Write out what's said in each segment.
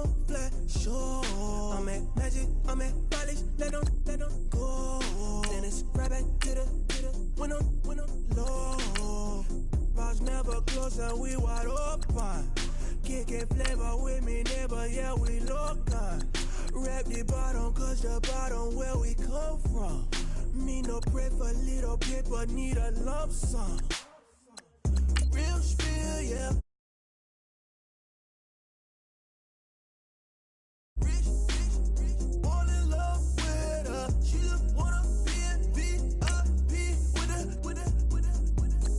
on flat, sure. I'm at magic, I'm at polish, let them go. Then it's right back to the when I'm low. Bars never close and we wide open. Kicking flavor with me, neighbor, yeah, we local. Rap the bottom, cause the bottom where we come from. Me no pray for little paper, need a lump sum. Real spill, yeah. Rich, all in love with her. She just wanna be a VIP with her.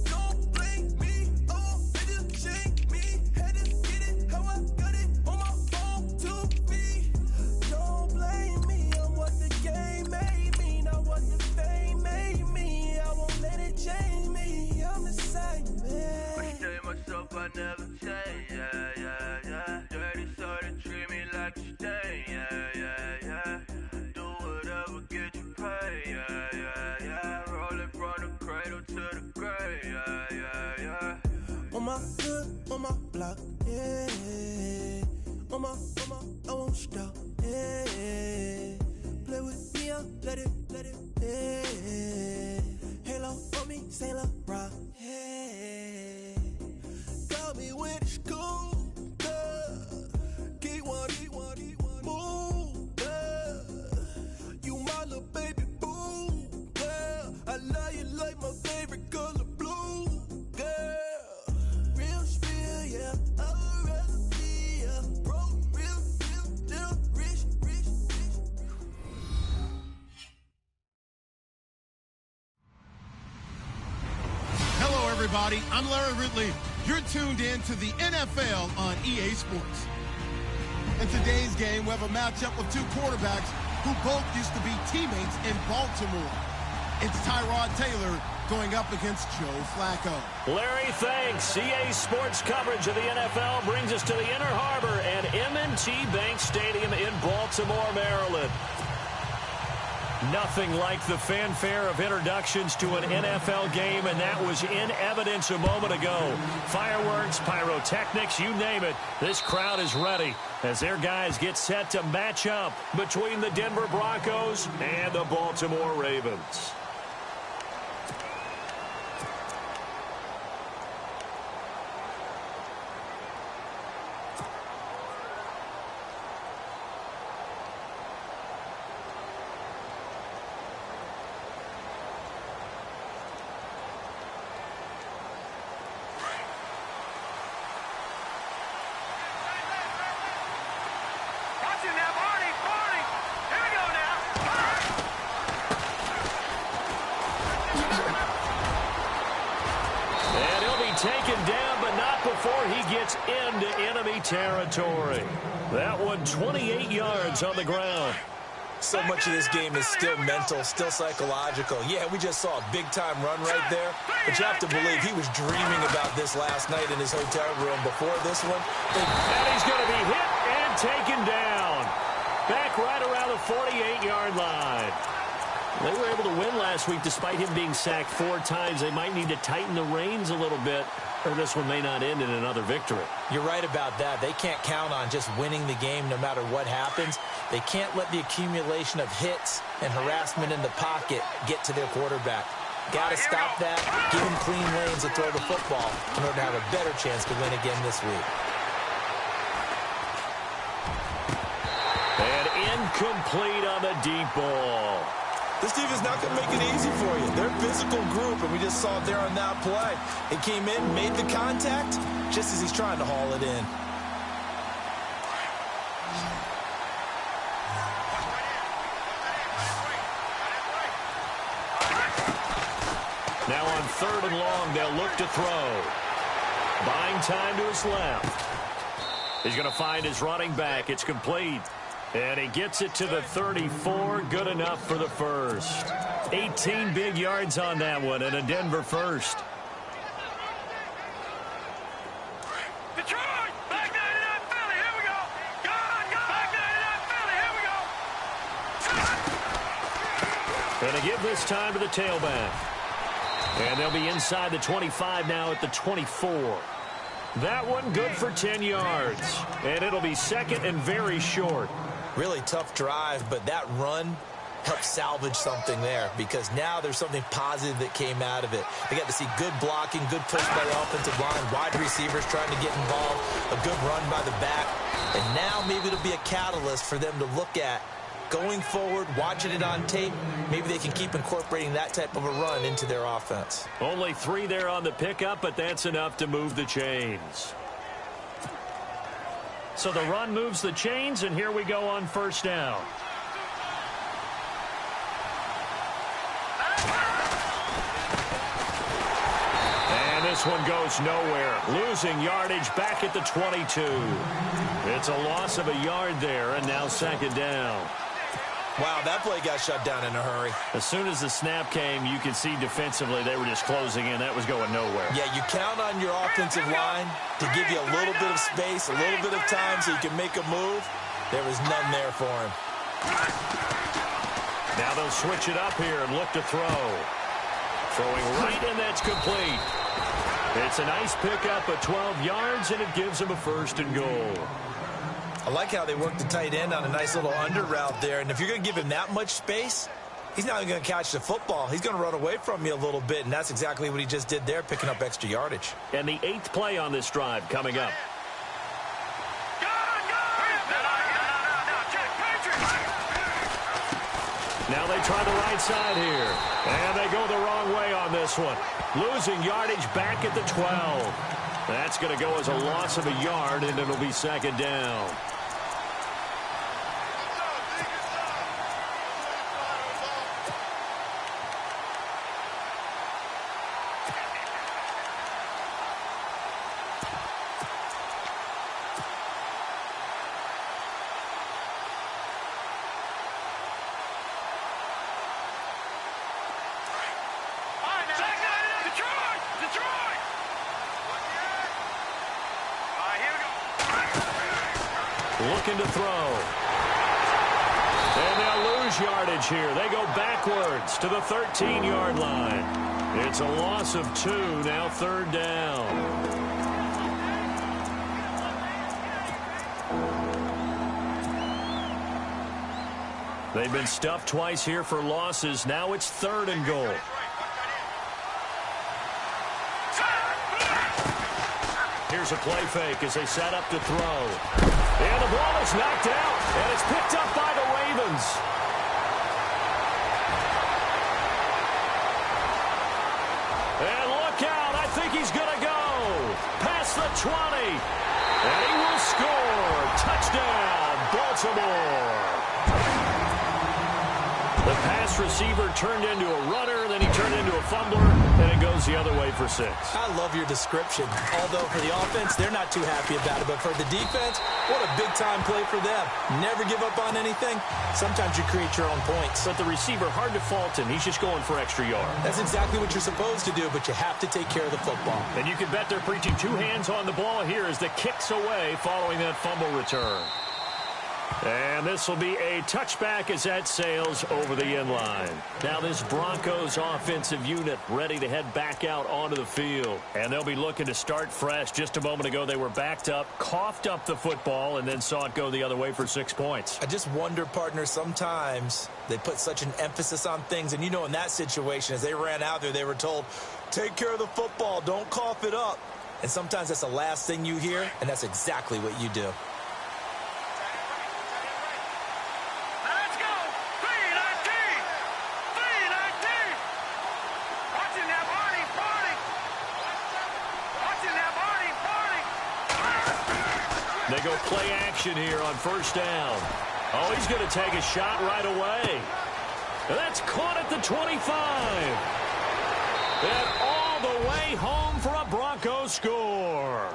Don't blame me, oh, nigga, shame me. Had to get it how I got it on my phone to me. Don't blame me, I'm what the game made me, not what the fame made me. I won't let it change me, I'm the same man. I tell myself I never change, yeah. Dirty soul to treat me like a stain, yeah. Do whatever, get you paid, yeah. Rolling from the cradle to the grave, yeah. On my hood, on my block, yeah. On my, I won't stop, yeah. Play with me, I'll let it, yeah. Halo on me, Saint Laurent, yeah. Got me with the school, keep one, move, you my little baby boo, girl. I love you like my favorite color blue, girl. Real spill, yeah, I'd rather be a broke, real, still rich. Hello, everybody. I'm Larry Ridley. You're tuned in to the NFL on EA Sports. In today's game, we have a matchup of two quarterbacks who both used to be teammates in Baltimore. It's Tyrod Taylor going up against Joe Flacco. Larry, thanks. EA Sports coverage of the NFL brings us to the Inner Harbor and M&T Bank Stadium in Baltimore, Maryland. Nothing like the fanfare of introductions to an NFL game, and that was in evidence a moment ago. Fireworks, pyrotechnics, you name it. This crowd is ready as their guys get set to match up between the Denver Broncos and the Baltimore Ravens. Taken down, but not before he gets into enemy territory. That one 28 yards on the ground. So much of this game is still mental, still psychological. Yeah, we just saw a big-time run right there, but you have to believe he was dreaming about this last night in his hotel room before this one. And he's going to be hit and taken down. Back right around the 48-yard line. They were able to win last week despite him being sacked 4 times. They might need to tighten the reins a little bit, or this one may not end in another victory. You're right about that. They can't count on just winning the game no matter what happens. They can't let the accumulation of hits and harassment in the pocket get to their quarterback. Got to stop that, give him clean lanes to throw the football in order to have a better chance to win again this week. And incomplete on the deep ball. This defense is not going to make it easy for you. They're a physical group, and we just saw it there on that play. It came in, made the contact, just as he's trying to haul it in. Now on 3rd and long, they'll look to throw. Buying time to his left. He's going to find his running back. It's complete. And he gets it to the 34. Good enough for the first. 18 big yards on that one, and a Denver first. Detroit! Back 99 Philly, here we go! Back 99 Philly, here we go! Going to give this time to the tailback. And they'll be inside the 25 now at the 24. That one good for 10 yards. And it'll be second and very short. Really tough drive, but that run helped salvage something there because now there's something positive that came out of it. They got to see good blocking, good push by the offensive line, wide receivers trying to get involved, a good run by the back. And now maybe it'll be a catalyst for them to look at going forward, watching it on tape. Maybe they can keep incorporating that type of a run into their offense. Only 3 there on the pickup, but that's enough to move the chains. So the run moves the chains, and here we go on first down. And this one goes nowhere. Losing yardage back at the 22. It's a loss of a yard there, and now second down. Wow, that play got shut down in a hurry. As soon as the snap came, you could see defensively they were just closing in. That was going nowhere. Yeah, you count on your offensive line to give you a little bit of space, a little bit of time so you can make a move. There was none there for him. Now they'll switch it up here and look to throw. Throwing right, and that's complete. It's a nice pickup of 12 yards, and it gives them a first and goal. I like how they work the tight end on a nice little under route there. And if you're going to give him that much space, he's not even going to catch the football. He's going to run away from you a little bit, and that's exactly what he just did there, picking up extra yardage. And the 8th play on this drive coming up. Now they try the right side here. And they go the wrong way on this one. Losing yardage back at the 12. That's going to go as a loss of a yard, and it'll be second down. Looking to throw. And they'll lose yardage here. They go backwards to the 13-yard line. It's a loss of 2, now third down. They've been stuffed twice here for losses. Now it's 3rd and goal. Here's a play fake as they set up to throw. And the ball is knocked out, and it's picked up by the Ravens. And look out, I think he's going to go. Past the 20. And he will score. Touchdown, Baltimore. The pass receiver turned into a runner, then he turned into a fumbler, and it goes the other way for 6. I love your description. Although for the offense, they're not too happy about it. But for the defense, what a big-time play for them. Never give up on anything. Sometimes you create your own points. But the receiver, hard to fault him. He's just going for extra yards. That's exactly what you're supposed to do, but you have to take care of the football. And you can bet they're preaching 2 hands on the ball here as the kick's away following that fumble return. And this will be a touchback as that sails over the end line. Now this Broncos offensive unit ready to head back out onto the field. And they'll be looking to start fresh. Just a moment ago they were backed up, coughed up the football, and then saw it go the other way for 6 points. I just wonder, partner, sometimes they put such an emphasis on things. And you know in that situation, as they ran out there, they were told, take care of the football, don't cough it up. And sometimes that's the last thing you hear, and that's exactly what you do. They go play action here on first down. Oh, he's going to take a shot right away. And that's caught at the 25. And all the way home for a Broncos score.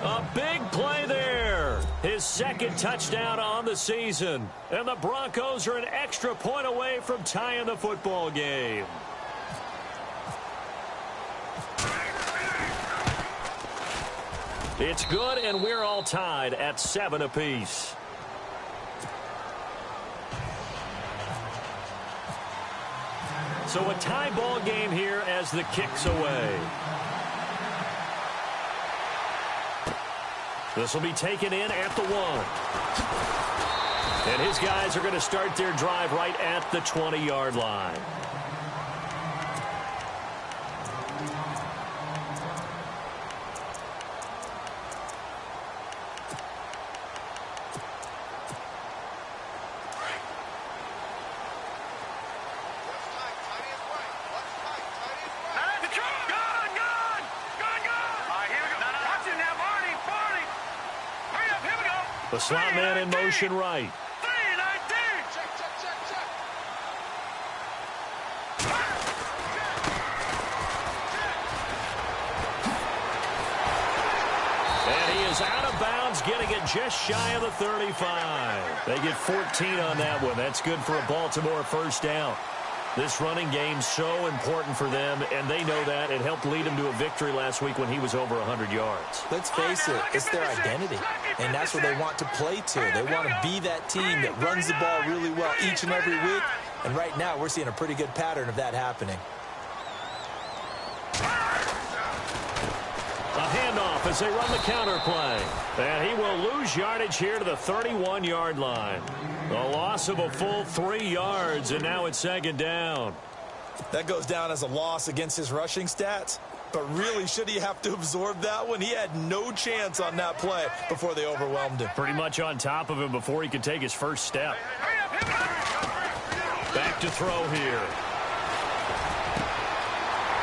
A big play there. His 2nd touchdown on the season. And the Broncos are an extra point away from tying the football game. It's good, and we're all tied at 7 apiece. So a tie ball game here as the kick's away. This will be taken in at the 1. And his guys are going to start their drive right at the 20-yard line. The slot man in motion right. And he is out of bounds, getting it just shy of the 35. They get 14 on that one. That's good for a Baltimore first down. This running game's so important for them, and they know that. It helped lead them to a victory last week when he was over 100 yards. Let's face it, it's their identity, and that's what they want to play to. They want to be that team that runs the ball really well each and every week, and right now we're seeing a pretty good pattern of that happening. A handoff as they run the counter play. And he will lose yardage here to the 31-yard line. A loss of a full 3 yards, and now it's second down. That goes down as a loss against his rushing stats. But really, should he have to absorb that one? He had no chance on that play before they overwhelmed him. Pretty much on top of him before he could take his first step. Back to throw here.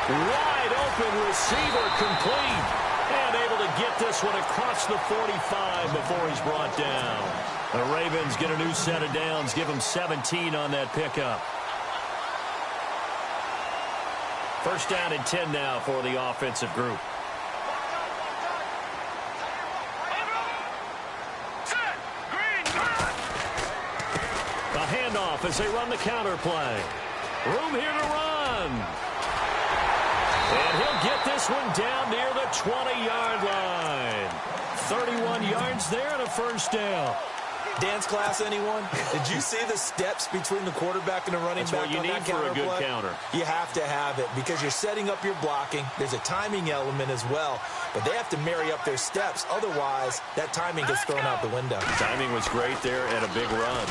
Wide open receiver, complete. And able to get this one across the 45 before he's brought down. The Ravens get a new set of downs, give him 17 on that pickup. First down and 10 now for the offensive group. A handoff as they run the counter play. Room here to run. And he'll get this one down near the 20-yard line. 31 yards there and a first down. Dance class, anyone? Did you see the steps between the quarterback and the running back on that counter play? That's what you need for a good counter. You have to have it because you're setting up your blocking. There's a timing element as well, but they have to marry up their steps. Otherwise, that timing gets thrown out the window. Timing was great there and a big run.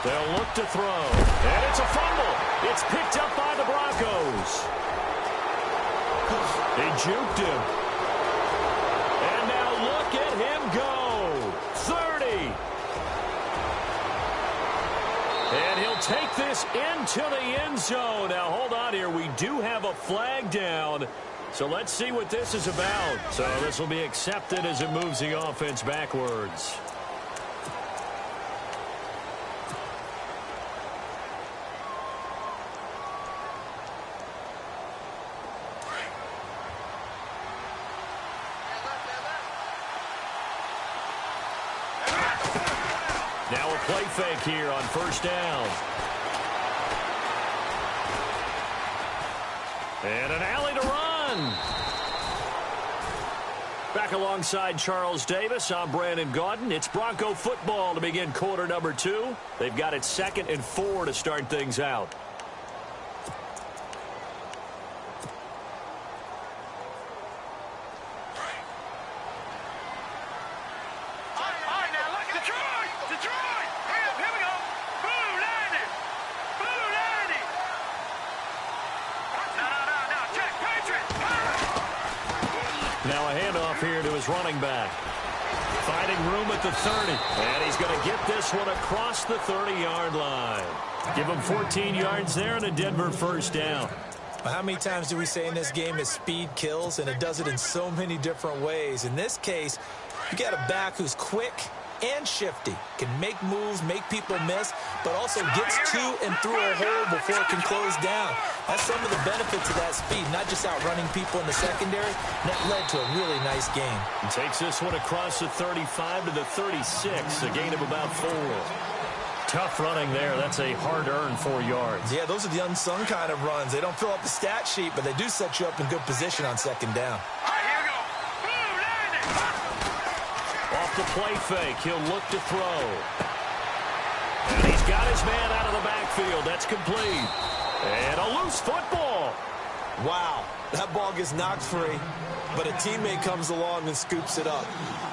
They'll look to throw, and it's a fumble. It's picked up by the Broncos. They juked him. And now look at him go. 30. And he'll take this into the end zone. Now, hold on here. We do have a flag down. So let's see what this is about. So this will be accepted as it moves the offense backwards. Now a play fake here on first down. And an alley to run. Back alongside Charles Davis, I'm Brandon Gaudin. It's Bronco football to begin quarter number 2. They've got it 2nd and 4 to start things out. Now a handoff here to his running back. Finding room at the 30. And he's going to get this one across the 30-yard line. Give him 14 yards there and a Denver first down. Well, how many times do we say in this game that speed kills, and it does it in so many different ways? In this case, you got a back who's quick and shifty, can make moves, make people miss, but also gets to and through a hole before it can close down. That's some of the benefits of that speed, not just outrunning people in the secondary. That led to a really nice game. He takes this one across the 35 to the 36, a gain of about 4. Tough running there. That's a hard-earned 4 yards. Yeah, those are the unsung kind of runs. They don't fill up the stat sheet, but they do set you up in good position on second down. Off the play fake, he'll look to throw. And he's got his man out of the backfield. That's complete. And a loose football. Wow, that ball gets knocked free, but a teammate comes along and scoops it up.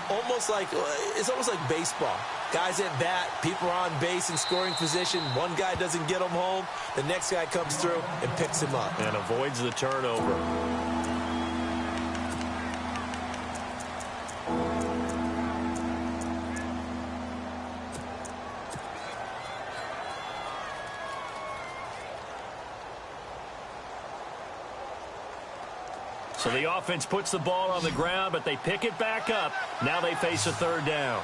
It's almost like baseball. Guys at bat, people are on base in scoring position. One guy doesn't get him home. The next guy comes through and picks him up. And avoids the turnover. So the offense puts the ball on the ground, but they pick it back up. Now they face a third down.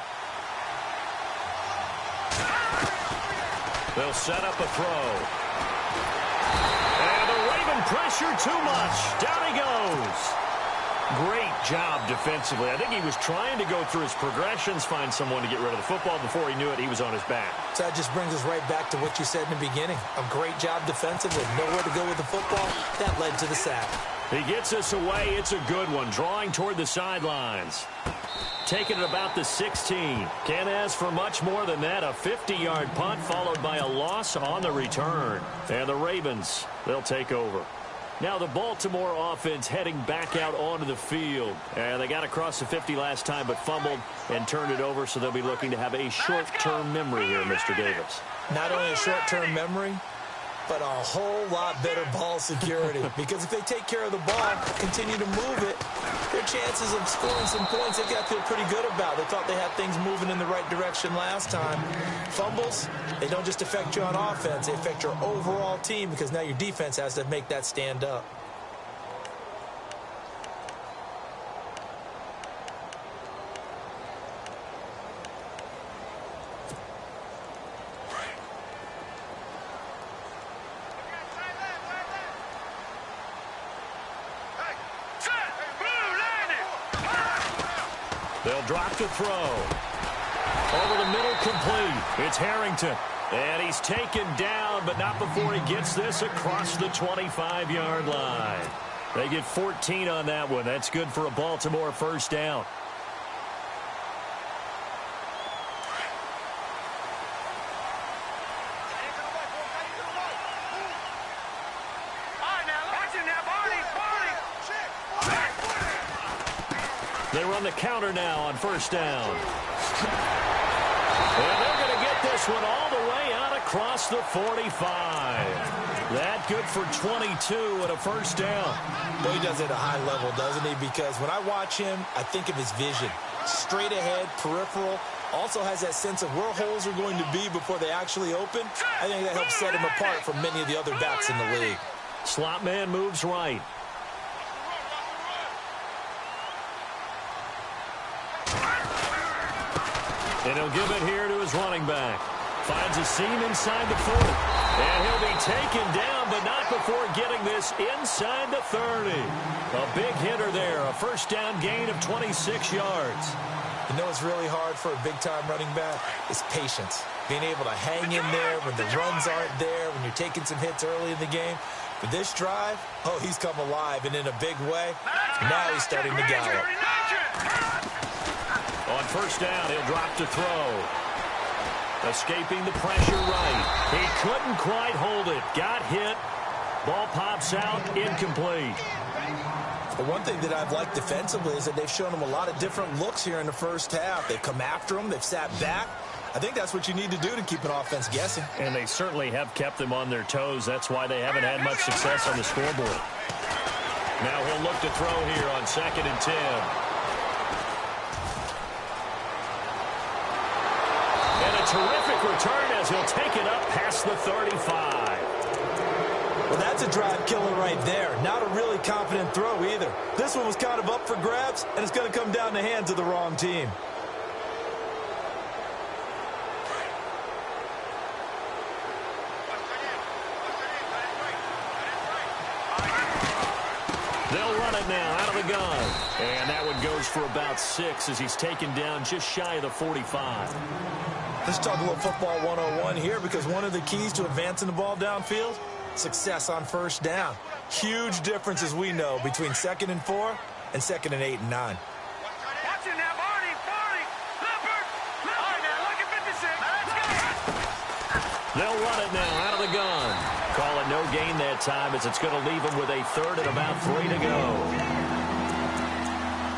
They'll set up a throw. And the Raven pressure too much. Down he goes. Great job defensively. I think he was trying to go through his progressions, find someone to get rid of the football. Before he knew it, he was on his back. So that just brings us right back to what you said in the beginning. A great job defensively. Nowhere to go with the football. That led to the sack. He gets us away. It's a good one. Drawing toward the sidelines. Taking it about the 16. Can't ask for much more than that. A 50-yard punt followed by a loss on the return. And the Ravens, they'll take over. Now the Baltimore offense heading back out onto the field. And they got across the 50 last time but fumbled and turned it over, so they'll be looking to have a short-term memory here, Mr. Davis. Not only a short-term memory, but a whole lot better ball security. Because if they take care of the ball, continue to move it, their chances of scoring some points, they've got to feel pretty good about. They thought they had things moving in the right direction last time. Fumbles, they don't just affect you on offense, they affect your overall team because now your defense has to make that stand up. They'll drop to throw. Over the middle, complete. It's Harrington. And he's taken down, but not before he gets this across the 25-yard line. They get 14 on that one. That's good for a Baltimore first down. They run the counter now on first down. And they're going to get this one all the way out across the 45. That good for 22 and a first down. Well, he does it at a high level, doesn't he? Because when I watch him, I think of his vision. Straight ahead, peripheral. Also has that sense of where holes are going to be before they actually open. I think that helps set him apart from many of the other backs in the league. Slot man moves right. And he'll give it here to his running back. Finds a seam inside the 40. And he'll be taken down, but not before getting this inside the 30. A big hitter there. A first down gain of 26 yards. You know what's really hard for a big-time running back? Is patience. Being able to hang in there when the runs aren't there, when you're taking some hits early in the game. But this drive, oh, he's come alive and in a big way. Now he's starting to gallop. On first down, he'll drop to throw. Escaping the pressure right. He couldn't quite hold it. Got hit. Ball pops out. Incomplete. The one thing that I've liked defensively is that they've shown him a lot of different looks here in the first half. They've come after him. They've sat back. I think that's what you need to do to keep an offense guessing. And they certainly have kept them on their toes. That's why they haven't had much success on the scoreboard. Now he'll look to throw here on 2nd and 10. Terrific return as he'll take it up past the 35. Well, that's a drive killer right there. Not a really confident throw either. This one was kind of up for grabs, and it's going to come down the hands of the wrong team. They'll run it now out of the gun. And that one goes for about 6 as he's taken down just shy of the 45. Let's talk a little football 101 here because one of the keys to advancing the ball downfield, success on first down. Huge difference, as we know, between 2nd and 4 and 2nd and 8 and 9. Watch it now, Barney. Leopard. All right, now, look at 56. Let's go. They'll run it now out of the gun. Call it no gain that time as it's going to leave him with a third and about 3 to go.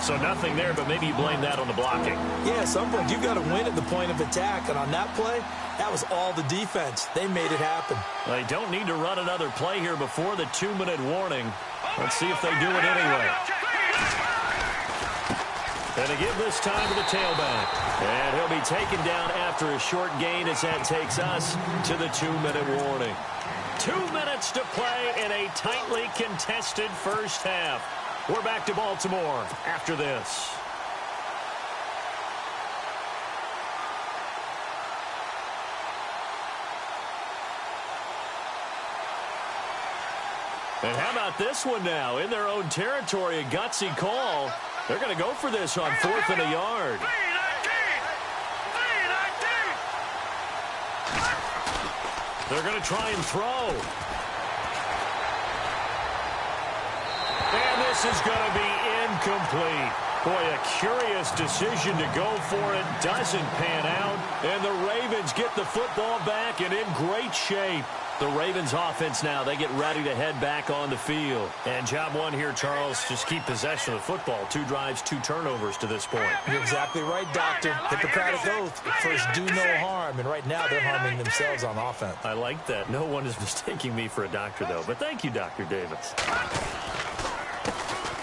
So nothing there, but maybe you blame that on the blocking. Yeah, at some point, you've got to win at the point of attack. And on that play, that was all the defense. They made it happen. They don't need to run another play here before the 2-minute warning. Let's see if they do it anyway. And they give this time to the tailback. And he'll be taken down after a short gain as that takes us to the 2-minute warning. 2 minutes to play in a tightly contested first half. We're back to Baltimore after this. And how about this one now? In their own territory, a gutsy call. They're going to go for this on 4th and a yard. They're going to try and throw. And this is going to be incomplete. Boy, a curious decision to go for it. Doesn't pan out. And the Ravens get the football back and in great shape. The Ravens offense now, they get ready to head back on the field. And job one here, Charles, just keep possession of the football. 2 drives, 2 turnovers to this point. You're exactly right, Doctor. Hippocratic oath. First, do no harm. And right now, they're harming themselves on offense. I like that. No one is mistaking me for a doctor, though. But thank you, Dr. Davis.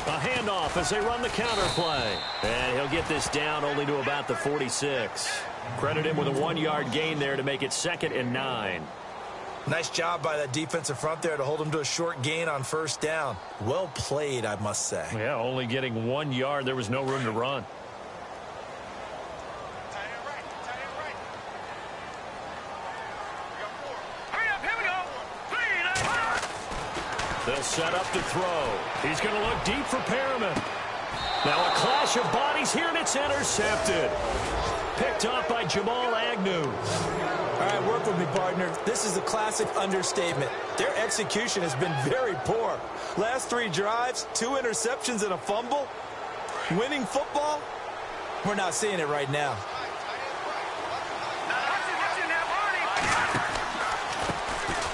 A handoff as they run the counter play. And he'll get this down only to about the 46. Credit him with a 1-yard gain there to make it 2nd and 9. Nice job by that defensive front there to hold him to a short gain on first down. Well played, I must say. Yeah, only getting 1 yard. There was no room to run. They'll set up to throw. He's going to look deep for Perriman. Now a clash of bodies here, and it's intercepted. Picked off by Jamal Agnew. All right, work with me, partner. This is a classic understatement. Their execution has been very poor. Last 3 drives, 2 interceptions and a fumble. Winning football? We're not seeing it right now.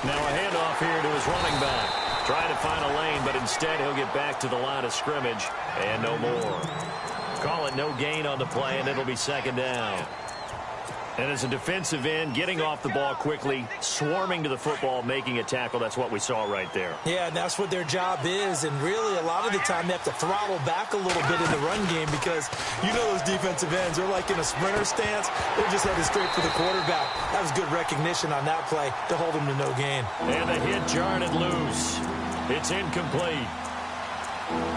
Now a handoff here to his running back. Trying to find a lane, but instead he'll get back to the line of scrimmage and no more. Call it no gain on the play, and it'll be 2nd down. And as a defensive end, getting off the ball quickly, swarming to the football, making a tackle, that's what we saw right there. Yeah, and that's what their job is. And really, a lot of the time, they have to throttle back a little bit in the run game because you know those defensive ends, they're like in a sprinter stance. They're just headed straight for the quarterback. That was good recognition on that play to hold him to no gain. And the hit jarred it loose. It's incomplete.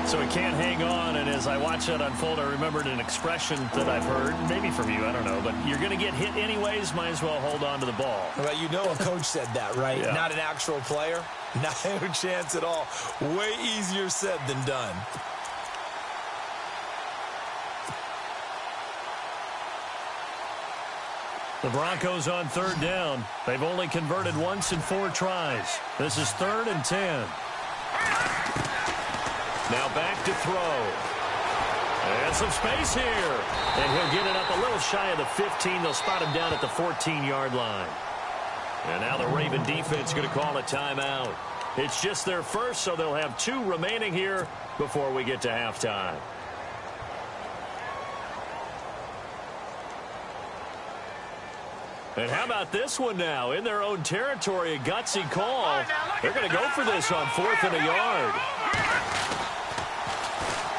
So he can't hang on, and as I watch that unfold, I remembered an expression that I've heard, maybe from you, I don't know, but you're going to get hit anyways, might as well hold on to the ball. Well, you know a coach said that, right? Yeah. Not an actual player? Not a chance at all. Way easier said than done. The Broncos on 3rd down. They've only converted once in 4 tries. This is 3rd and 10. Now back to throw. And some space here. And he'll get it up a little shy of the 15. They'll spot him down at the 14-yard line. And now the Raven defense going to call a timeout. It's just their first, so they'll have 2 remaining here before we get to halftime. And how about this one now? In their own territory, a gutsy call. They're going to go for this on 4th and a yard.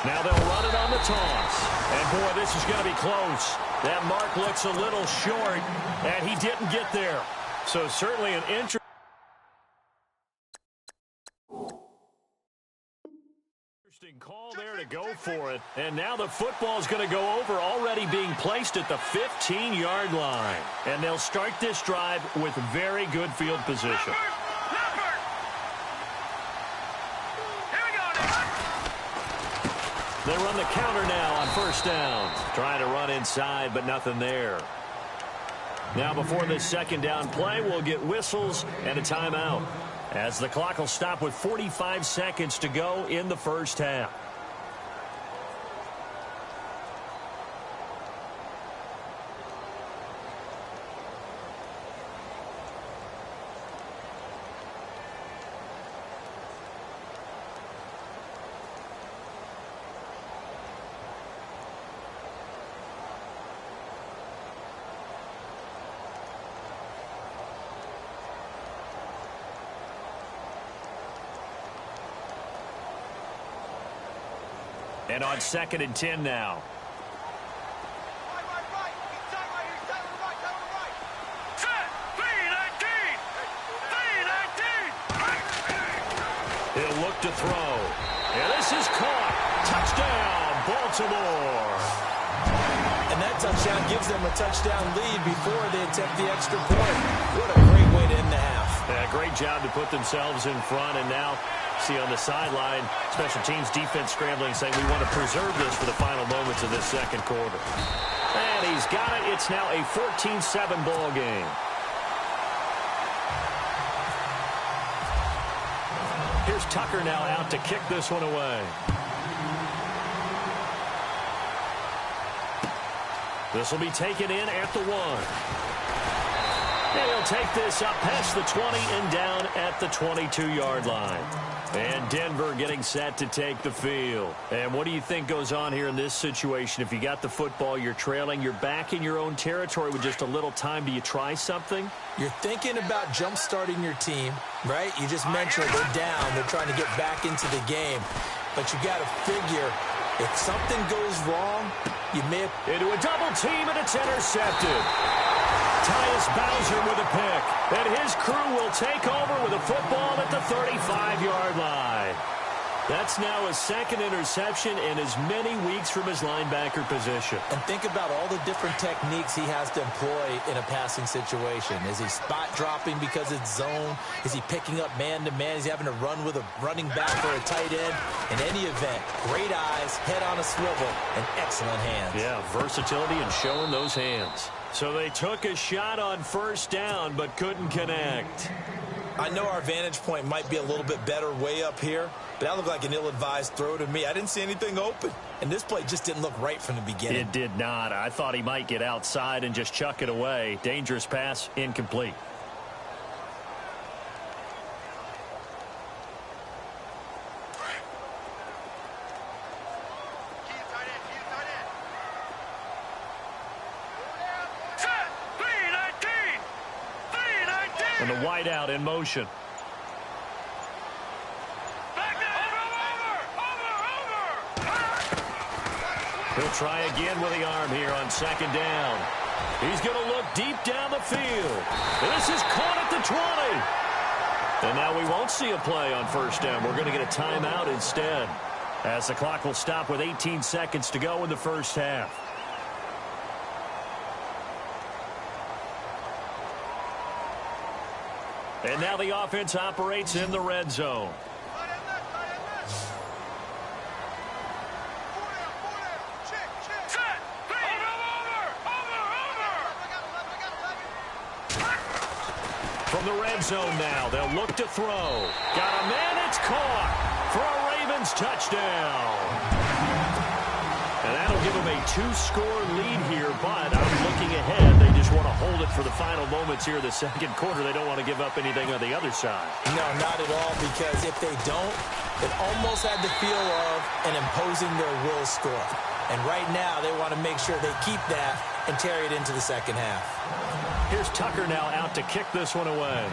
Now they'll run it on the toss. And, boy, this is going to be close. That mark looks a little short, and he didn't get there. So certainly an interesting call there to go for it. And now the football is going to go over, already being placed at the 15-yard line. And they'll start this drive with very good field position. They run the counter now on 1st down. Trying to run inside, but nothing there. Now before this 2nd down play, we'll get whistles and a timeout, as the clock will stop with 45 seconds to go in the first half. And on 2nd and 10 now. He'll look to throw. And this is caught. Touchdown, Baltimore. And that touchdown gives them a touchdown lead before they attempt the extra point. What a great way to end the half. Yeah, great job to put themselves in front. And now, see on the sideline, special teams defense scrambling, saying we want to preserve this for the final moments of this second quarter. And he's got it. It's now a 14-7 ball game. Here's Tucker now out to kick this one away. This will be taken in at the 1. And he'll take this up past the 20 and down at the 22-yard line. And Denver getting set to take the field. And what do you think goes on here in this situation? If you got the football, you're trailing, you're back in your own territory with just a little time. Do you try something? You're thinking about jump-starting your team, right? You just mentioned they're down. They're trying to get back into the game. But you got to figure, if something goes wrong, you may have... Into a double team, and it's intercepted. Tyus Bowser with a pick. And his crew will take over with a football at the 35-yard line. That's now his second interception in as many weeks from his linebacker position. And think about all the different techniques he has to employ in a passing situation. Is he spot dropping because it's zone? Is he picking up man-to-man? Is he having to run with a running back or a tight end? In any event, great eyes, head on a swivel, and excellent hands. Yeah, versatility and showing those hands. So they took a shot on first down, but couldn't connect. I know our vantage point might be a little bit better way up here, but that looked like an ill-advised throw to me. I didn't see anything open, and this play just didn't look right from the beginning. It did not. I thought he might get outside and just chuck it away. Dangerous pass, incomplete. And the wideout in motion. He'll try again with the arm here on second down. He's going to look deep down the field. This is caught at the 20. And now we won't see a play on first down. We're going to get a timeout instead, as the clock will stop with 18 seconds to go in the first half. And now the offense operates in the red zone. From the red zone now, they'll look to throw. Got a man, it's caught for a Ravens touchdown. And that'll give them a 2-score lead here, but I'm looking ahead. They just want to hold it for the final moments here of the second quarter. They don't want to give up anything on the other side. No, not at all, because if they don't, it almost had the feel of an imposing their will score. And right now, they want to make sure they keep that and carry it into the second half. Here's Tucker now out to kick this one away.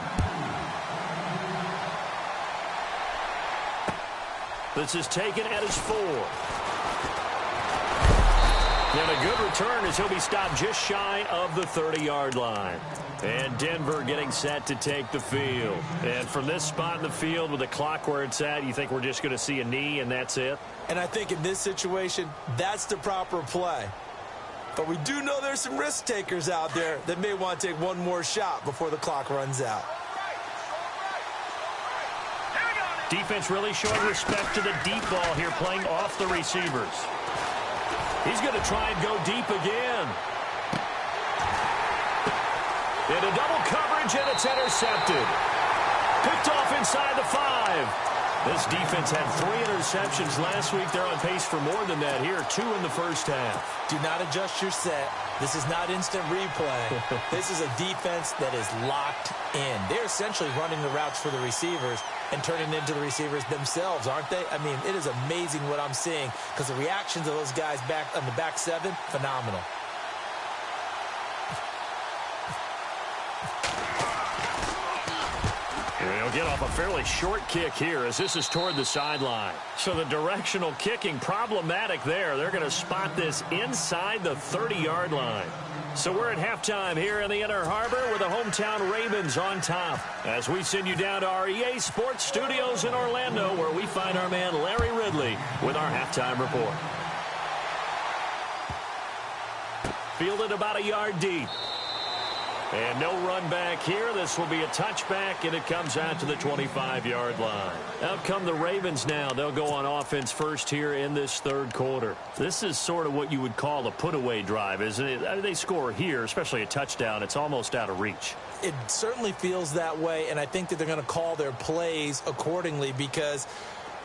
This is taken at his 4. And a good return as he'll be stopped just shy of the 30-yard line. And Denver getting set to take the field. And from this spot in the field with the clock where it's at, you think we're just going to see a knee and that's it? And I think in this situation, that's the proper play. But we do know there's some risk takers out there that may want to take one more shot before the clock runs out. Defense really showing respect to the deep ball here, playing off the receivers. He's going to try and go deep again. Into double coverage, and it's intercepted. Picked off inside the 5. This defense had 3 interceptions last week. They're on pace for more than that here. 2 in the first half. Do not adjust your set. This is not instant replay. This is a defense that is locked in. They're essentially running the routes for the receivers and turning into the receivers themselves, aren't they? I mean, it is amazing what I'm seeing because the reactions of those guys back on the back 7, phenomenal. He'll They'll get off a fairly short kick here as this is toward the sideline. So the directional kicking problematic there. They're going to spot this inside the 30-yard line. So we're at halftime here in the Inner Harbor with the hometown Ravens on top. As we send you down to our EA Sports Studios in Orlando, where we find our man Larry Ridley with our halftime report. Fielded about a yard deep. And no run back here. This will be a touchback, and it comes out to the 25-yard line. Out come the Ravens now. They'll go on offense first here in this third quarter. This is sort of what you would call a put-away drive, isn't it? I mean, they score here, especially a touchdown. It's almost out of reach. It certainly feels that way, and I think that they're going to call their plays accordingly, because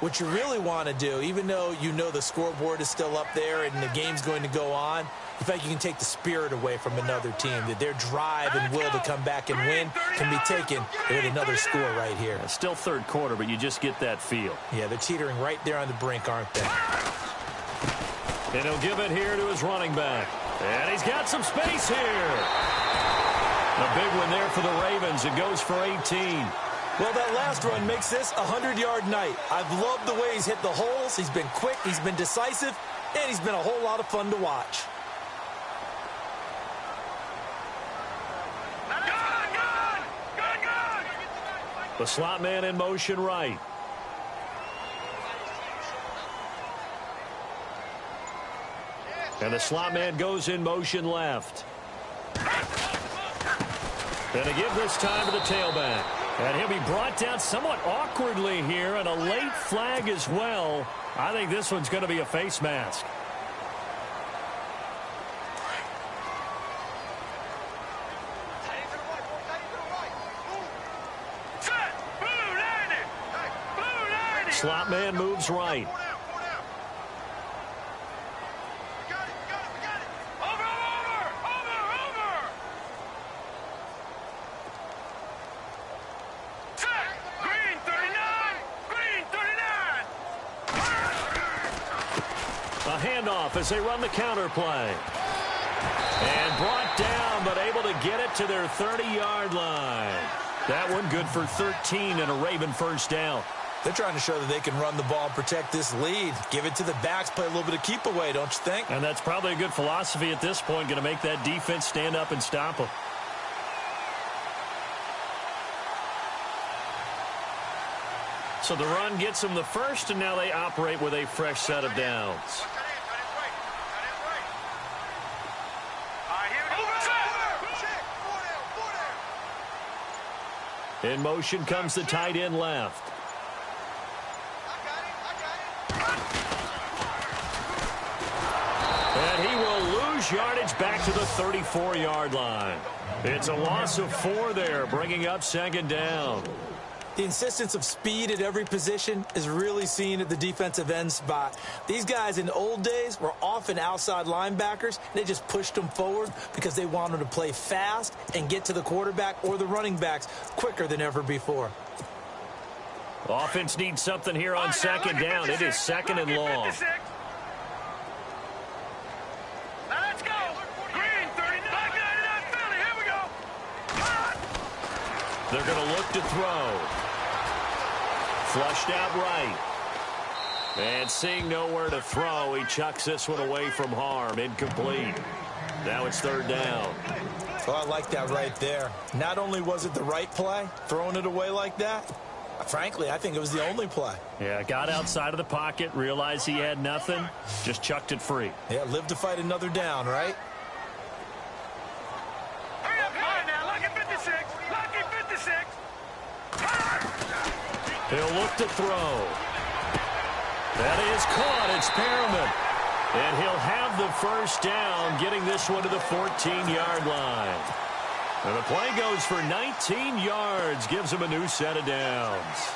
what you really want to do, even though you know the scoreboard is still up there and the game's going to go on, in fact, you can take the spirit away from another team. That their drive and will to come back and win can be taken with another score right here. It's still third quarter, but you just get that feel. Yeah, they're teetering right there on the brink, aren't they? And he'll give it here to his running back. And he's got some space here. A big one there for the Ravens. It goes for 18. Well, that last run makes this a 100-yard night. I've loved the way he's hit the holes. He's been quick, he's been decisive, and he's been a whole lot of fun to watch. The slot man in motion right. And the slot man goes in motion left. And to give this time to the tailback. And he'll be brought down somewhat awkwardly here, and a late flag as well. I think this one's going to be a face mask. Slot man moves right. A handoff as they run the counter play. And brought down, but able to get it to their 30-yard line. That one good for 13 and a Raven first down. They're trying to show that they can run the ball and protect this lead. Give it to the backs, play a little bit of keep away, don't you think? And that's probably a good philosophy at this point, going to make that defense stand up and stop them. So the run gets them the first, and now they operate with a fresh set of downs. In motion comes the tight end left. And he will lose yardage back to the 34-yard line. It's a loss of 4 there, bringing up second down. The insistence of speed at every position is really seen at the defensive end spot. These guys in the old days were often outside linebackers. They just pushed them forward because they wanted to play fast and get to the quarterback or the running backs quicker than ever before. Offense needs something here on second down. It is second and long. They're going to look to throw. Flushed out right. And seeing nowhere to throw, he chucks this one away from harm. Incomplete. Now it's third down. Oh, I like that right there. Not only was it the right play, throwing it away like that, frankly, I think it was the only play. Yeah, got outside of the pocket, realized he had nothing, just chucked it free. Yeah, live to fight another down, right? Hurry up, now, lucky 56, lucky 56. He'll look to throw. That is caught. It's Perriman. And he'll have the first down, getting this one to the 14-yard line. And the play goes for 19 yards, gives him a new set of downs.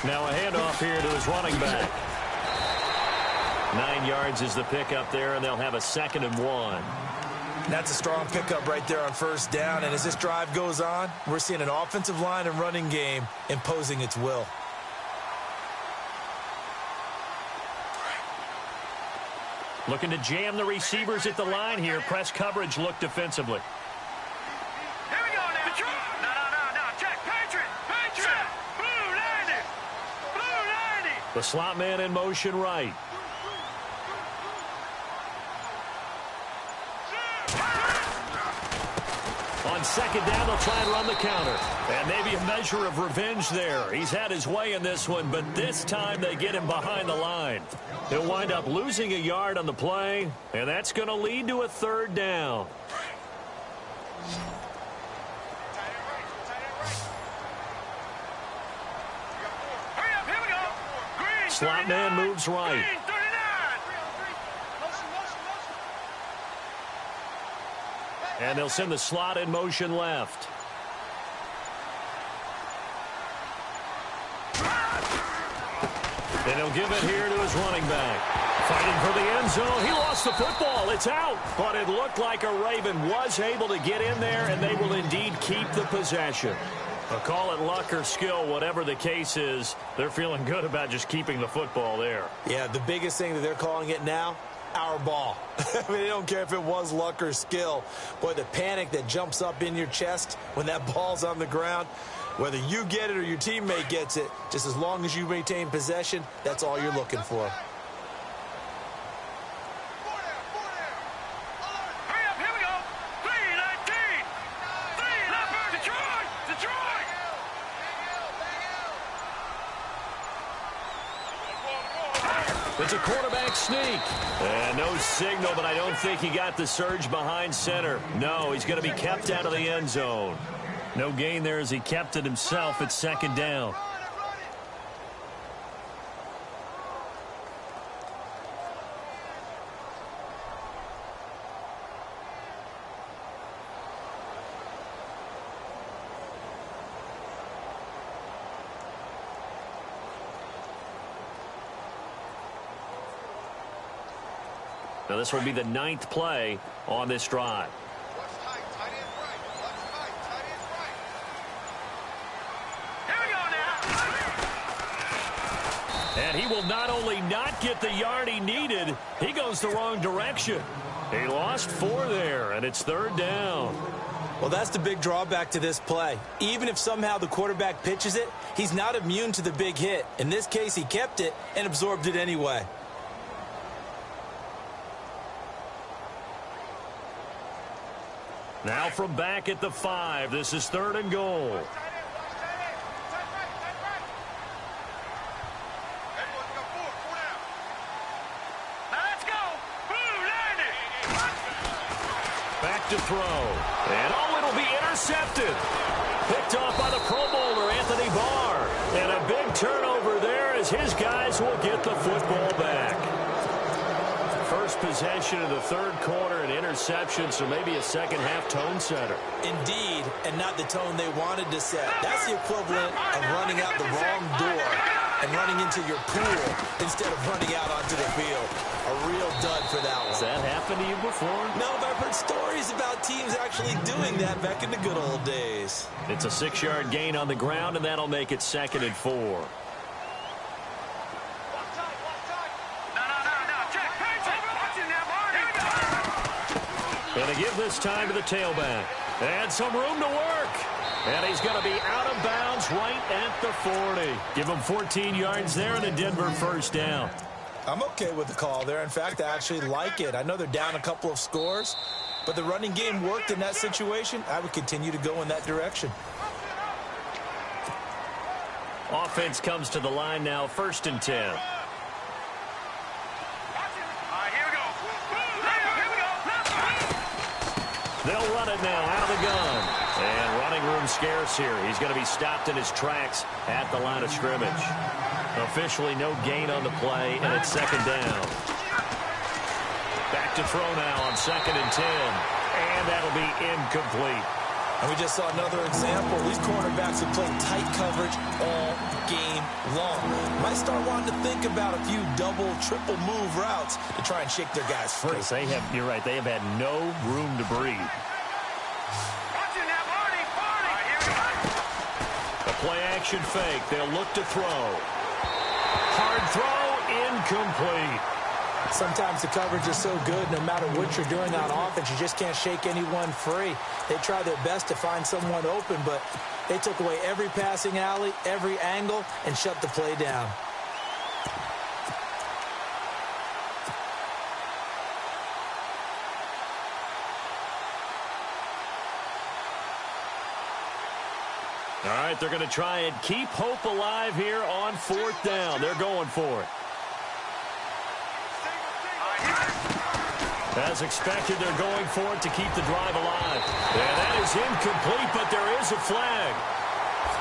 Now a handoff here to his running back. 9 yards is the pickup there, and they'll have a 2nd and 1. That's a strong pickup right there on first down. And as this drive goes on, we're seeing an offensive line and running game imposing its will. Looking to jam the receivers at the line here. Press coverage look defensively. Here we go now. No. Check. Patriot. Blue 90. The slot man in motion right. On 2nd down, they'll try and run the counter. And maybe a measure of revenge there. He's had his way in this one, but this time they get him behind the line. He'll wind up losing a yard on the play, and that's going to lead to a 3rd down. Hurry up, here we go. Green, Slot man moves right. Green, 39. And they'll send the slot in motion left. And he'll give it here to his running back. Fighting for the end zone. He lost the football. It's out. But it looked like a Raven was able to get in there, and they will indeed keep the possession. I'll call it luck or skill, whatever the case is. They're feeling good about just keeping the football there. Yeah, the biggest thing that they're calling it now, our ball. I mean, they don't care if it was luck or skill. Boy, the panic that jumps up in your chest when that ball's on the ground, whether you get it or your teammate gets it, just as long as you maintain possession, that's all you're looking for. Hurry up, here we go. 3-19. Detroit. It's a quarterback sneak. And no signal, but I don't think he got the surge behind center. No, he's going to be kept out of the end zone. No gain there as he kept it himself at 2nd down. Now this will be the 9th play on this drive. Here we go now. And he will not only not get the yard he needed, he goes the wrong direction. He lost 4 there, and it's 3rd down. Well, that's the big drawback to this play. Even if somehow the quarterback pitches it, he's not immune to the big hit. In this case, he kept it and absorbed it anyway. Now from back at the 5, this is 3rd and goal. Back to throw. And it'll be intercepted. Picked off by the Pro Bowler, Anthony Barr. And a big turnover there as his guys will get the football back. First possession of the 3rd quarter, an interception, so maybe a second-half tone setter. Indeed, and not the tone they wanted to set. That's the equivalent of running out the wrong door and running into your pool instead of running out onto the field. A real dud for that one. Has that happened to you before? No, but I've heard stories about teams actually doing that back in the good old days. It's a 6-yard gain on the ground, and that'll make it 2nd and 4. And to give this time to the tailback. And some room to work. And he's going to be out of bounds right at the 40. Give him 14 yards there and a Denver 1st down. I'm okay with the call there. In fact, I actually like it. I know they're down a couple of scores, but the running game worked in that situation. I would continue to go in that direction. Offense comes to the line now, 1st and 10. They'll run it now out of the gun. And running room scarce here. He's going to be stopped in his tracks at the line of scrimmage. Officially no gain on the play, and it's 2nd down. Back to throw now on 2nd and 10. And that'll be incomplete. And we just saw another example. These cornerbacks have played tight coverage all game long. Might start wanting to think about a few double, triple move routes to try and shake their guys free. You're right, they have had no room to breathe. Watching that Barney. Here we go. A play-action fake. They'll look to throw. Hard throw, incomplete. Sometimes the coverage is so good, no matter what you're doing on offense, you just can't shake anyone free. They try their best to find someone open, but they took away every passing alley, every angle, and shut the play down. All right, they're going to try and keep hope alive here on 4th down. They're going for it. As expected, they're going for it to keep the drive alive. And that is incomplete, but there is a flag.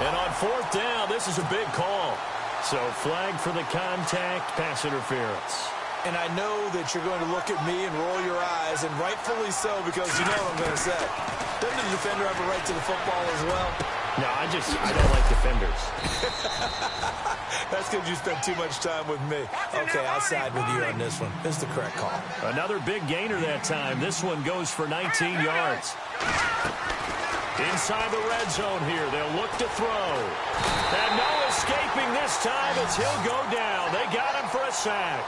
And on 4th down, this is a big call. So flag for the contact, pass interference. And I know that you're going to look at me and roll your eyes, and rightfully so, because you know what I'm going to say. Doesn't the defender have a right to the football as well? No, I don't like defenders. That's because you spent too much time with me. Okay, I'll side with you on this one. This is the correct call. Another big gainer that time. This one goes for 19 yards. Inside the red zone here. They'll look to throw. And no escaping this time as he'll go down. They got him for a sack.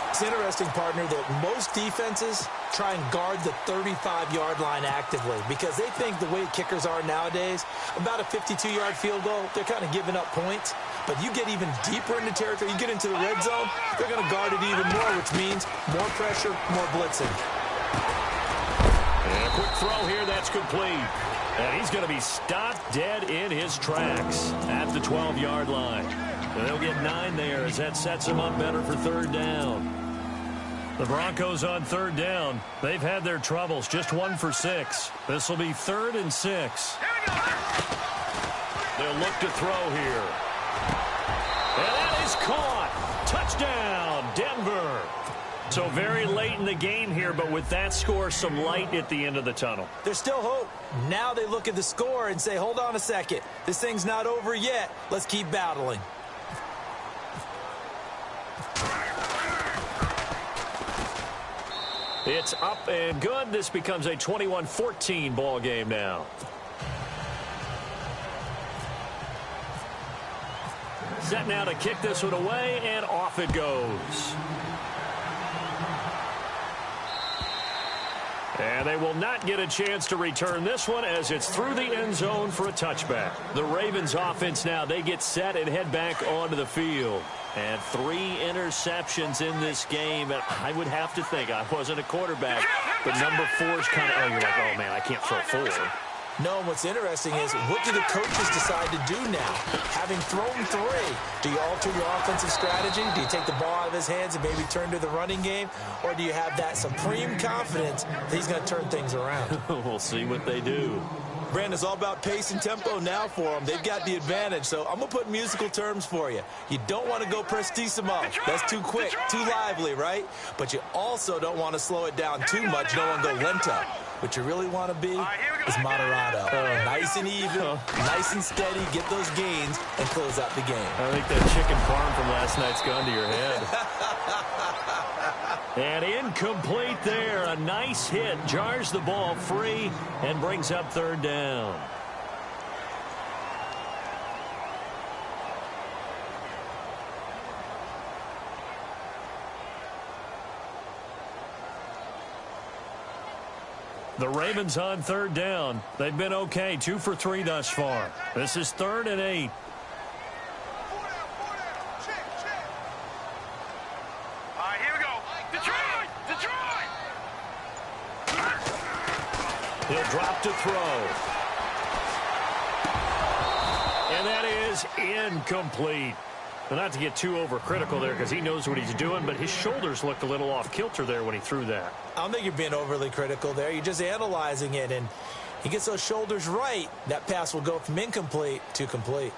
It's interesting, partner, that most defenses try and guard the 35-yard line actively because they think the way kickers are nowadays, about a 52-yard field goal, they're kind of giving up points. But you get even deeper into territory, you get into the red zone, they're going to guard it even more, which means more pressure, more blitzing. And a quick throw here, that's complete. And he's going to be stopped dead in his tracks at the 12-yard line. And they'll get 9 there as that sets him up better for 3rd down. The Broncos on 3rd down. They've had their troubles, just 1 for 6. This will be 3rd and 6. They'll look to throw here. And that is caught. Touchdown, Denver. So very late in the game here, but with that score, some light at the end of the tunnel. There's still hope. Now they look at the score and say, hold on a second. This thing's not over yet. Let's keep battling. It's up and good. This becomes a 21-14 ball game now. Set now to kick this one away, and off it goes. And they will not get a chance to return this one as it's through the end zone for a touchback. The Ravens offense now, they get set and head back onto the field. And 3 interceptions in this game. And I would have to think, I wasn't a quarterback, but number 4 is kind of, you're like, oh, man, I can't throw 4. No, and what's interesting is, what do the coaches decide to do now? Having thrown 3, do you alter your offensive strategy? Do you take the ball out of his hands and maybe turn to the running game? Or do you have that supreme confidence that he's going to turn things around? We'll see what they do. Brandon, it's all about pace and tempo now for them. They've got the advantage, so I'm going to put musical terms for you. You don't want to go prestissimo. That's too quick, too lively, right? But you also don't want to slow it down too much. You don't want to go lento. What you really want to be is moderato. Nice and even, nice and steady, get those gains, and close out the game. I think that chicken parm from last night's gone to your head. And incomplete there. A nice hit. Jars the ball free and brings up 3rd down. The Ravens on 3rd down. They've been okay. 2 for 3 thus far. This is 3rd and 8. He'll drop to throw. And that is incomplete. Well, not to get too overcritical there because he knows what he's doing, but his shoulders looked a little off kilter there when he threw that. I don't think you're being overly critical there. You're just analyzing it, and he gets those shoulders right. That pass will go from incomplete to complete.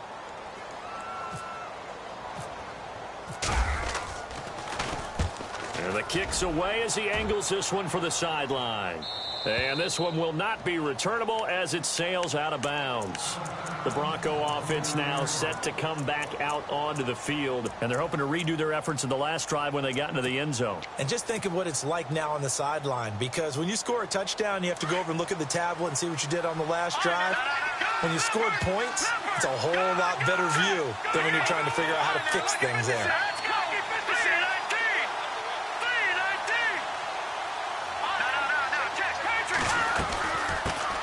And the kick's away as he angles this one for the sideline. And this one will not be returnable as it sails out of bounds. The Bronco offense now set to come back out onto the field, and they're hoping to redo their efforts in the last drive when they got into the end zone. And just think of what it's like now on the sideline, because when you score a touchdown, you have to go over and look at the tablet and see what you did on the last drive. When you scored points, it's a whole lot better view than when you're trying to figure out how to fix things there.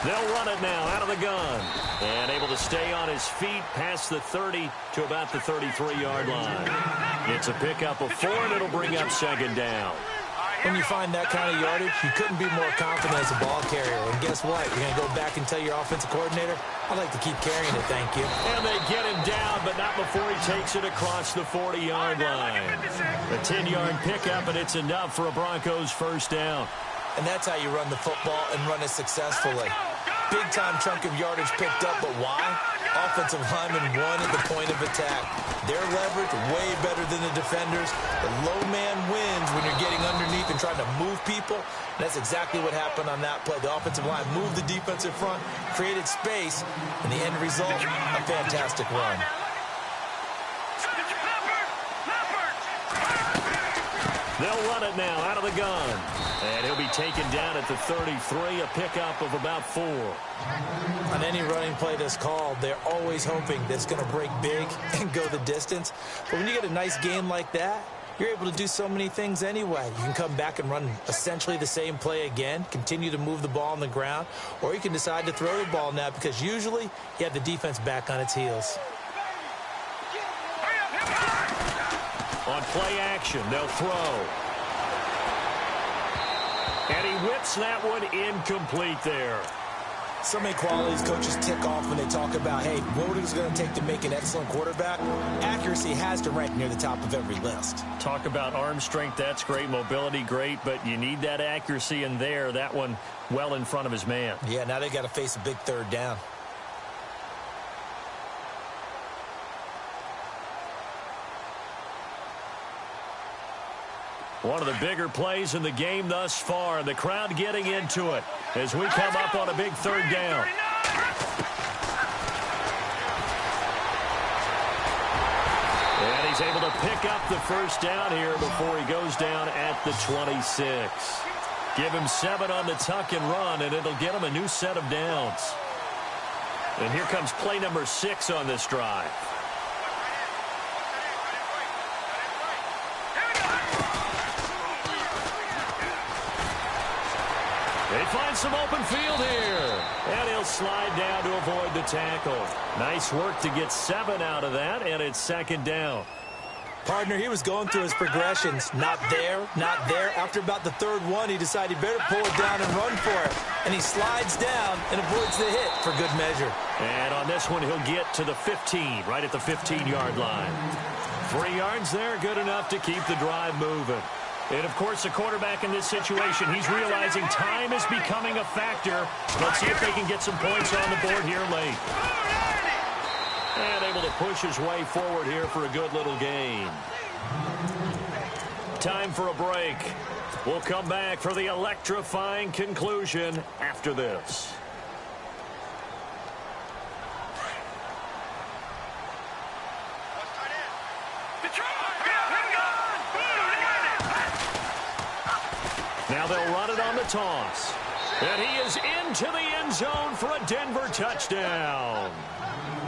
They'll run it now out of the gun. And able to stay on his feet past the 30 to about the 33-yard line. It's a pickup of 4, and it'll bring up second down. When you find that kind of yardage, you couldn't be more confident as a ball carrier. And guess what? You're going to go back and tell your offensive coordinator, I'd like to keep carrying it, thank you. And they get him down, but not before he takes it across the 40-yard line. A 10-yard pickup, and it's enough for a Broncos first down. And that's how you run the football and run it successfully. Big-time chunk of yardage picked up, but why? Offensive linemen won at the point of attack. Their leverage way better than the defenders. The low man wins when you're getting underneath and trying to move people. And that's exactly what happened on that play. The offensive line moved the defensive front, created space, and the end result, a fantastic run. They'll run it now out of the gun. And he'll be taken down at the 33, a pickup of about 4. On any running play that's called, they're always hoping that it's going to break big and go the distance. But when you get a nice game like that, you're able to do so many things anyway. You can come back and run essentially the same play again, continue to move the ball on the ground, or you can decide to throw the ball now because usually you have the defense back on its heels. On play action, they'll throw. And he whips that one incomplete there. So many qualities coaches tick off when they talk about, hey, what is it going to take to make an excellent quarterback? Accuracy has to rank near the top of every list. Talk about arm strength, that's great. Mobility, great. But you need that accuracy in there. That one well in front of his man. Yeah, now they got to face a big third down. One of the bigger plays in the game thus far. The crowd getting into it as we come up on a big third down. And he's able to pick up the first down here before he goes down at the 26. Give him 7 on the tuck and run, and it'll get him a new set of downs. And here comes play number 6 on this drive. They find some open field here. And he'll slide down to avoid the tackle. Nice work to get 7 out of that, and it's second down. Partner, he was going through his progressions. Not there, not there. After about the third one, he decided he better pull it down and run for it. And he slides down and avoids the hit for good measure. And on this one, he'll get to the 15, right at the 15-yard line. 3 yards there, good enough to keep the drive moving. And, of course, the quarterback in this situation, he's realizing time is becoming a factor. Let's see if they can get some points on the board here late. And able to push his way forward here for a good little gain. Time for a break. We'll come back for the electrifying conclusion after this. Now they'll run it on the toss. And he is into the end zone for a Denver touchdown.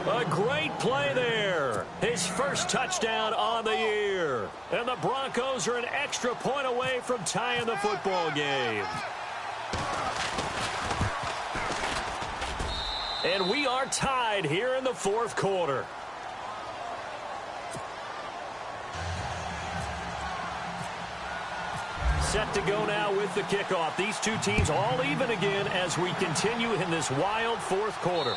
A great play there. His first touchdown on the year. And the Broncos are an extra point away from tying the football game. And we are tied here in the fourth quarter. Set to go now with the kickoff. These two teams all even again as we continue in this wild fourth quarter.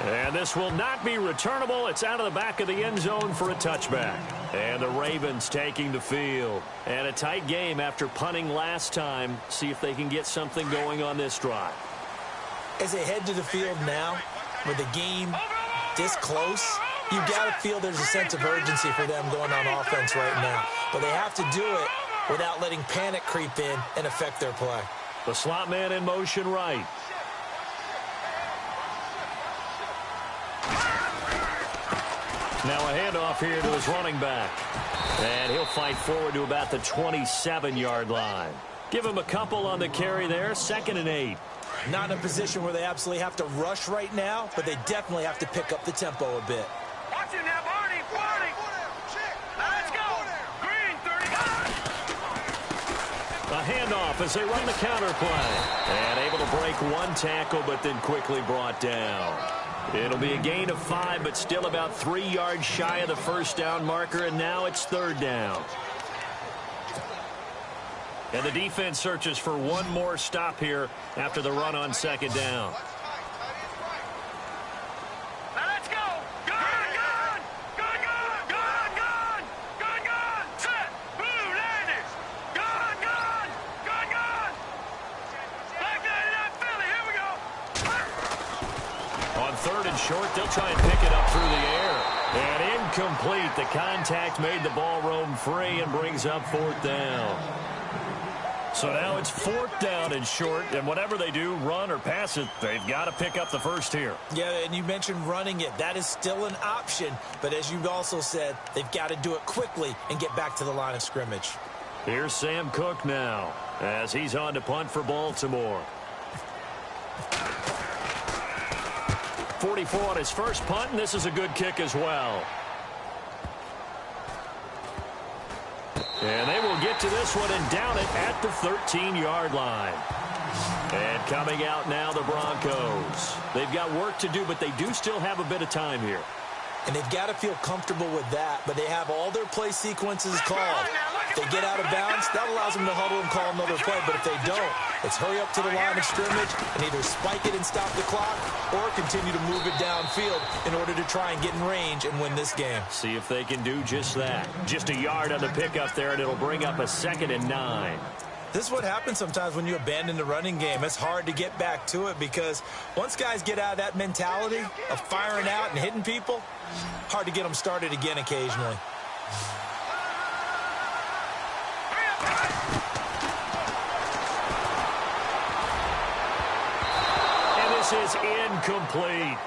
And this will not be returnable. It's out of the back of the end zone for a touchback. And the Ravens taking the field. And a tight game after punting last time. See if they can get something going on this drive. As they head to the field now, with the game this close, you got to feel there's a sense of urgency for them going on offense right now. But they have to do it without letting panic creep in and affect their play. The slot man in motion right. Now a handoff here to his running back. And he'll fight forward to about the 27-yard line. Give him a couple on the carry there, 2nd and 8. Not in a position where they absolutely have to rush right now, but they definitely have to pick up the tempo a bit. Watch it now, Barney. Let's go. Green, 35. A handoff as they run the counter play. And able to break one tackle, but then quickly brought down. It'll be a gain of 5, but still about 3 yards shy of the first down marker, and now it's 3rd down. And the defense searches for one more stop here after the run on 2nd down. Now let's go. Gun. Set. Blue, landed. Gun. Back 99 Philly. Here we go. On 3rd and short, they'll try and pick it up through the air. And incomplete. The contact made the ball roam free and brings up 4th down. So now it's 4th down and short, and whatever they do, run or pass it, they've got to pick up the first here. Yeah, and you mentioned running it. That is still an option, but as you've also said, they've got to do it quickly and get back to the line of scrimmage. Here's Sam Cook now as he's on to punt for Baltimore. 44 on his first punt, and this is a good kick as well. And they will get to this one and down it at the 13-yard line. And coming out now, the Broncos. They've got work to do, but they do still have a bit of time here. And they've got to feel comfortable with that, but they have all their play sequences called. If they get out of bounds, that allows them to huddle and call another play, but if they don't, it's hurry up to the line of scrimmage and either spike it and stop the clock or continue to move it downfield in order to try and get in range and win this game. See if they can do just that. Just a yard on the pickup there, and it'll bring up a 2nd and 9. This is what happens sometimes when you abandon the running game. It's hard to get back to it because once guys get out of that mentality of firing out and hitting people, hard to get them started again occasionally. And this is incomplete.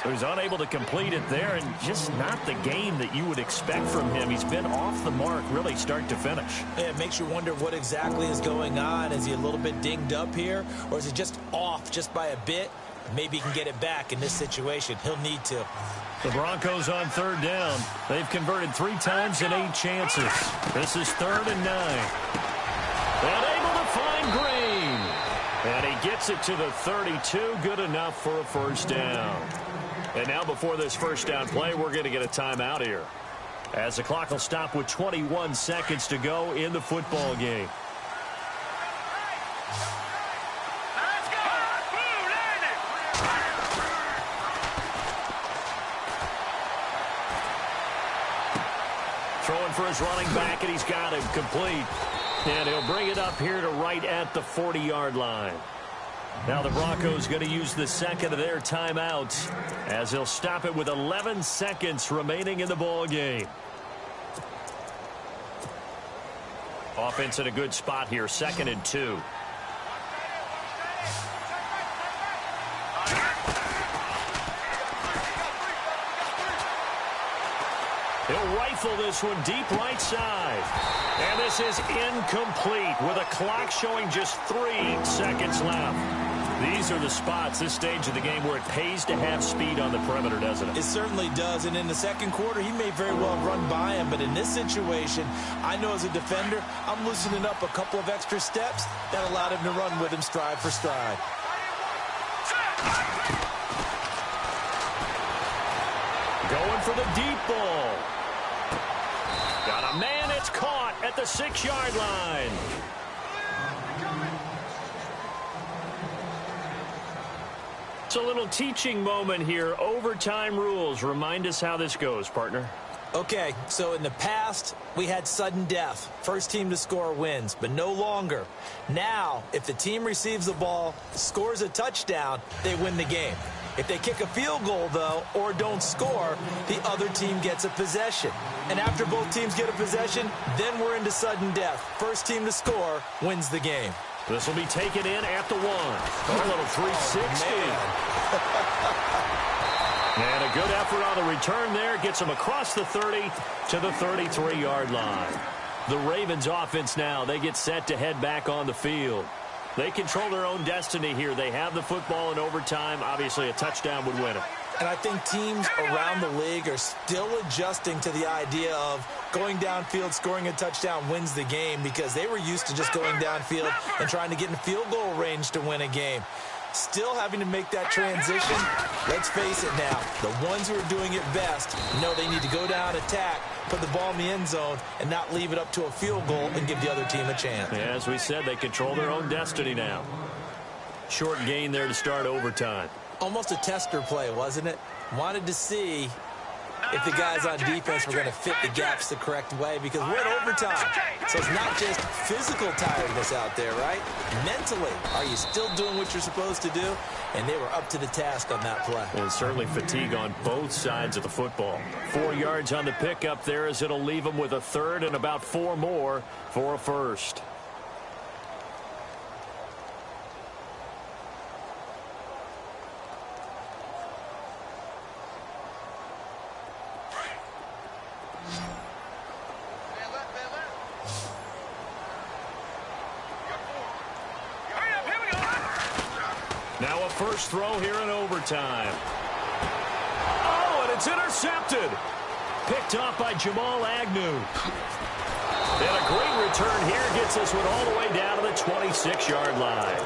So he's unable to complete it there, and just not the game that you would expect from him. He's been off the mark really start to finish. Yeah, it makes you wonder what exactly is going on. Is he a little bit dinged up here, or is it just off just by a bit? Maybe he can get it back in this situation. He'll need to. The Broncos on 3rd down. They've converted 3 times in 8 chances. This is 3rd and 9. And able to find Green. And he gets it to the 32. Good enough for a first down. And now before this first down play, we're going to get a timeout here, as the clock will stop with 21 seconds to go in the football game. Let's go. Blue, landed. Throwing for his running back, and he's got him complete. And he'll bring it up here to right at the 40-yard line. Now the Broncos going to use the 2nd of their timeouts as they'll stop it with 11 seconds remaining in the ball game. Offense in a good spot here, 2nd and 2. He'll rifle this one deep right side. And this is incomplete with a clock showing just 3 seconds left. These are the spots, this stage of the game, where it pays to have speed on the perimeter, doesn't it? It certainly does, and in the second quarter, he may very well run by him, but in this situation, I know as a defender, I'm loosening up a couple of extra steps that allowed him to run with him stride for stride. Going for the deep ball. Got a man, it's caught at the 6-yard line. It's a little teaching moment here. Overtime rules. Remind us how this goes, partner. Okay, so in the past, we had sudden death. First team to score wins, but no longer. Now, if the team receives the ball, scores a touchdown, they win the game. If they kick a field goal, though, or don't score, the other team gets a possession. And after both teams get a possession, then we're into sudden death. First team to score wins the game. This will be taken in at the 1. A little 360. And a good effort on the return there. Gets him across the 30 to the 33-yard line. The Ravens offense now, they get set to head back on the field. They control their own destiny here. They have the football in overtime. Obviously, a touchdown would win it. And I think teams around the league are still adjusting to the idea of going downfield, scoring a touchdown wins the game, because they were used to just going downfield and trying to get in field goal range to win a game. Still having to make that transition. Let's face it now, the ones who are doing it best know they need to go down, attack, put the ball in the end zone, and not leave it up to a field goal and give the other team a chance. Yeah, as we said, they control their own destiny now. Short gain there to start overtime. Almost a tester play, wasn't it? Wanted to see if the guys on defense were going to fit the gaps the correct way, because we're in overtime. So it's not just physical tiredness out there, right? Mentally, are you still doing what you're supposed to do? And they were up to the task on that play. And certainly fatigue on both sides of the football. 4 yards on the pickup there, as it'll leave them with a third and about 4 more for a first. Now a first throw here in overtime. Oh, and it's intercepted. Picked off by Jamal Agnew. And a great return here gets this one all the way down to the 26-yard line.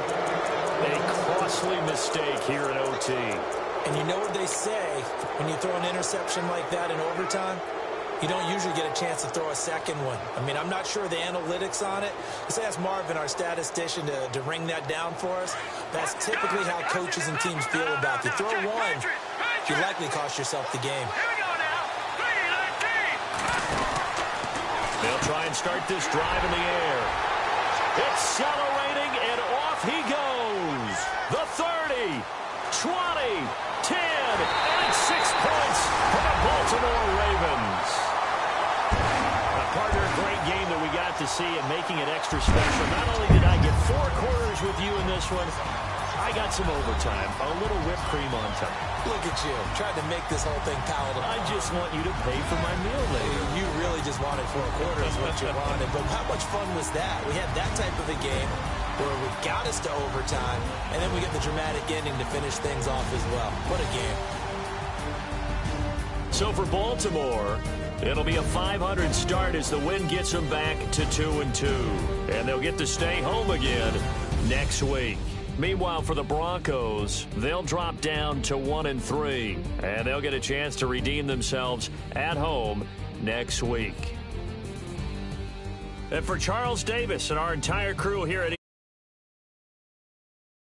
A costly mistake here in OT. And you know what they say, when you throw an interception like that in overtime, you don't usually get a chance to throw a second one. I mean, I'm not sure the analytics on it. Let's ask Marvin, our statistician, to ring that down for us. That's typically how coaches and teams feel about it. You throw one, you likely cost yourself the game. They'll try and start this drive in the air. Accelerating, and off he goes. The 30, 20, 10, and 6 points for the Baltimore Ravens. Partner, great game that we got to see, and making it extra special. Not only did I get 4 quarters with you in this one, I got some overtime, a little whipped cream on top. Look at you, trying to make this whole thing palatable. I just want you to pay for my meal later. You really just wanted 4 quarters, what you wanted. But how much fun was that? We had that type of a game where we got us to overtime, and then we get the dramatic ending to finish things off as well. What a game. So for Baltimore, it'll be a 500 start as the win gets them back to 2-2. And they'll get to stay home again next week. Meanwhile, for the Broncos, they'll drop down to 1-3. And they'll get a chance to redeem themselves at home next week. And for Charles Davis and our entire crew here at